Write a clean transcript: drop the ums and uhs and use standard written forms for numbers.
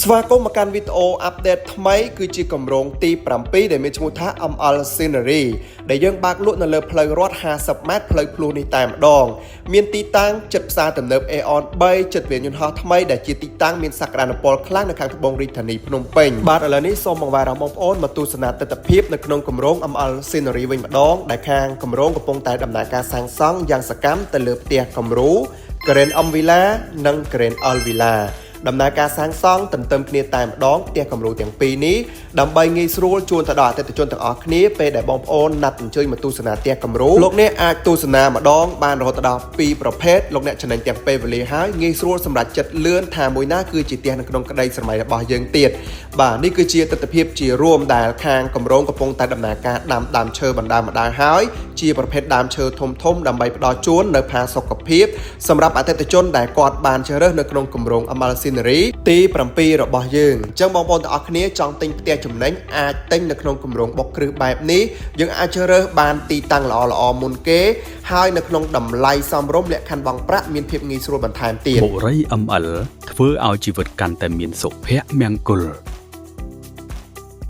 ស្វាគមន៍មកកាន់វីដេអូអាប់ដេតថ្មីគឺជាគម្រោងទី7ដែលមានឈ្មោះថា ML Scenery ដែលយើងបើកលក់នៅលើផ្លូវរត់50ម៉ែត្រផ្លូវភ្លោះនេះតែម្ដងមានទីតាំងជិតផ្សារទំនើប Aeon 3ជិតវានយន្តហោះថ្មីដែលជាទីតាំងមានសក្តានុពលខ្លាំងនៅខាងត្បូងរាជធានីភ្នំពេញបាទឥឡូវនេះសូមបង្វែរបងប្អូនមកទស្សនាទិដ្ឋភាពនៅក្នុងគម្រោង ML Scenery វិញម្ដងដែលខាងគម្រោងកំពុងតែដំណើរការសាងសង់យ៉ាងសកម្មទៅលើផ្ទះគំរូ Grand M Villa និង Grand All Villaដំណើរការសាងសង់ទន្ទឹមគ្នាតែម្ដងផ្ទះគំរូទាំងពីរនេះដើម្បីងាយស្រួលជូនទៅដល់អតិថិជនទាំងអស់គ្នាពេលដែលបងប្អូនណាត់អញ្ជើញមកទស្សនាផ្ទះគំរូលោកអ្នកអាចទស្សនាម្ដងបានរហូតដល់2ប្រភេទលោកអ្នកចំណេញទាំងពេលវេលាហើយងាយស្រួលសម្រាប់ចិត្តលឿនថាមួយណាគឺជាផ្ទះនៅក្នុងក្តីស្រមៃរបស់យើងទៀតបាទនេះគឺជាទិដ្ឋភាពជារួមដែលខាងគម្រោងកំពុងតែដំណើរការដាំដើមឈើបណ្ដើម្ដងហើយជាប្រភេទដើមឈើធំៗដើម្បីផ្ដល់ជូននៅផាសុកភាពសម្រាប់អតិថិជនដែលគាត់បានជ្រើសរើសនៅក្នុងគម្រោង ML Scenery ទី7របស់យើងអញ្ចឹងបងប្អូនទាំងអស់គ្នាចង់ទិញផ្ទះចំណេញអាចទិញនៅក្នុងគម្រោងបុកគ្រឹះបែបនេះយើងអាចជ្រើសរើសបានទីតាំងល្អៗមុនគេហើយនៅក្នុងតម្លៃសមរម្យលក្ខខណ្ឌបង់ប្រាក់មានភាពងាយស្រួលបន្ថែមទៀតបុរី ML ធ្វើឲ្យជីវិតកាន់តែមានសុភមង្គល